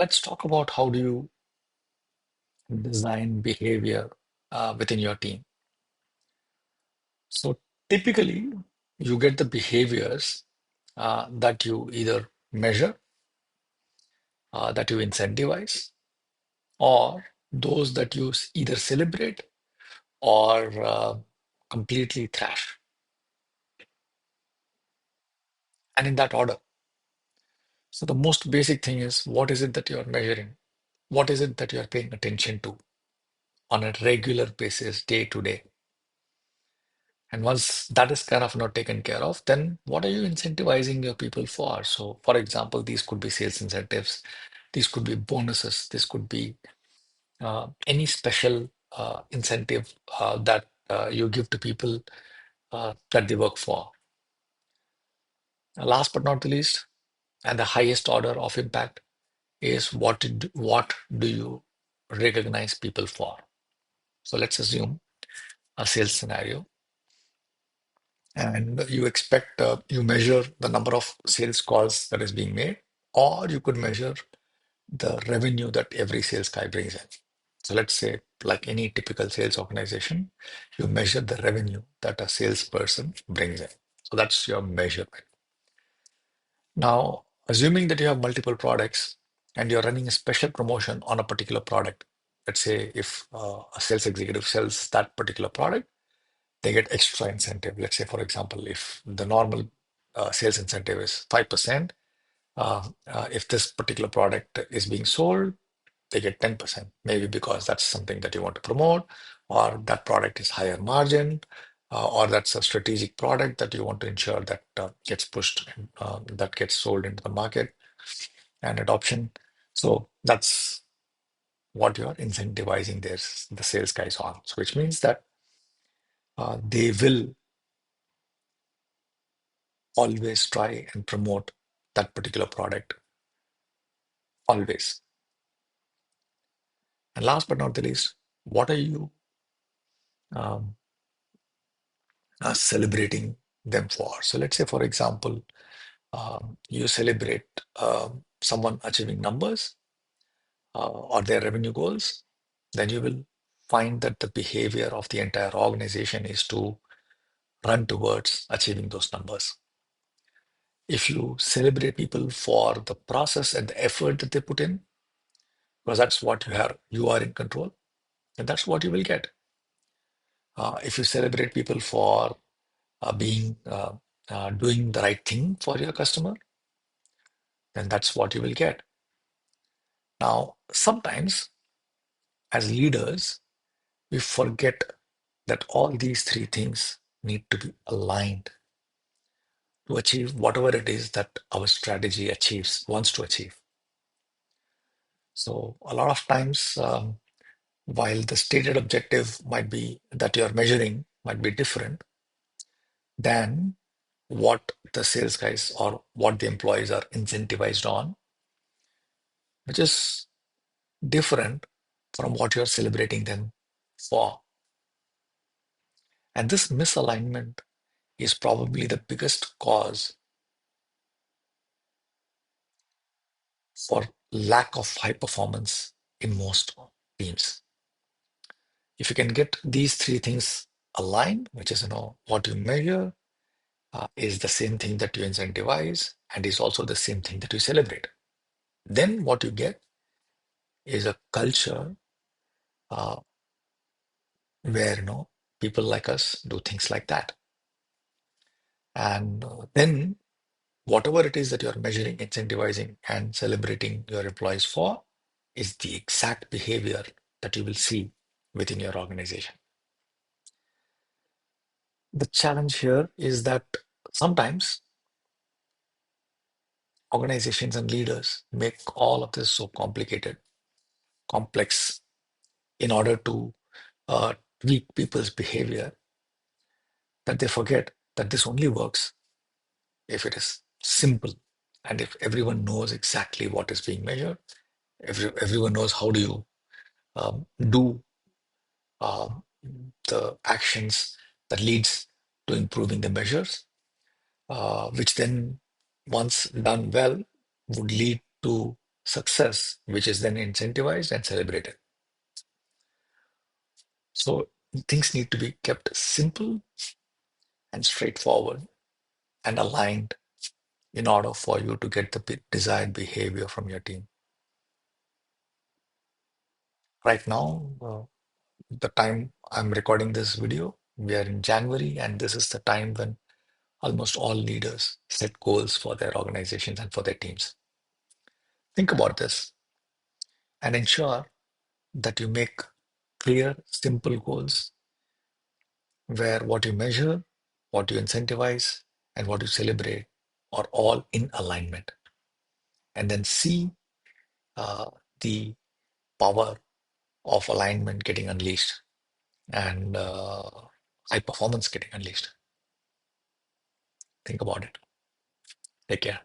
let's talk about how do you design behavior within your team. So typically, you get the behaviors that you either measure, that you incentivize, or those that you either celebrate or completely trash. And in that order. So the most basic thing is what is it that you're measuring? What is it that you're paying attention to on a regular basis, day to day? And once that is kind of not taken care of, then what are you incentivizing your people for? So, for example, these could be sales incentives, these could be bonuses, this could be any special incentive that you give to people that they work for. Last but not the least, and the highest order of impact is what do you recognize people for? So let's assume a sales scenario, and you expect you measure the number of sales calls that is being made, or you could measure the revenue that every sales guy brings in. So let's say, like any typical sales organization, you measure the revenue that a salesperson brings in. So that's your measurement. Now, assuming that you have multiple products and you're running a special promotion on a particular product, let's say if a sales executive sells that particular product, they get extra incentive. Let's say, for example, if the normal sales incentive is 5%, if this particular product is being sold, they get 10%, maybe because that's something that you want to promote, or that product is higher margin, or that's a strategic product that you want to ensure that gets pushed, that gets sold into the market and adoption. So that's what you're incentivizing the sales guys on. So which means that they will always try and promote that particular product, always. And last but not the least, what are you um, celebrating them for? So let's say, for example, you celebrate someone achieving numbers or their revenue goals, then you will find that the behavior of the entire organization is to run towards achieving those numbers. If you celebrate people for the process and the effort that they put in, because that's what you are in control, and that's what you will get. If you celebrate people for being doing the right thing for your customer, then that's what you will get. Now, sometimes as leaders, we forget that all these three things need to be aligned to achieve whatever it is that our strategy wants to achieve. So a lot of times, while the stated objective might be that you're measuring might be different than what the sales guys or what the employees are incentivized on, which is different from what you're celebrating them for. And this misalignment is probably the biggest cause for lack of high performance in most teams. If you can get these three things aligned, which is what you measure is the same thing that you incentivize and is also the same thing that you celebrate, then what you get is a culture uh, where people like us do things like that. And then whatever it is that you're measuring, incentivizing, and celebrating your employees for is the exact behavior that you will see within your organization. The challenge here is that sometimes organizations and leaders make all of this so complicated, complex, in order to tweak people's behavior, that they forget that this only works if it is simple and if everyone knows exactly what is being measured. Everyone knows how do you do um, the actions that leads to improving the measures, which then, once done well, would lead to success, which is then incentivized and celebrated. So things need to be kept simple and straightforward and aligned in order for you to get the desired behavior from your team. Right now, the time I'm recording this video, we are in January, and this is the time when almost all leaders set goals for their organizations and for their teams. Think about this and ensure that you make clear, simple goals where what you measure, what you incentivize, and what you celebrate are all in alignment. And then see uh, the power of alignment getting unleashed and high performance getting unleashed. Think about it. Take care.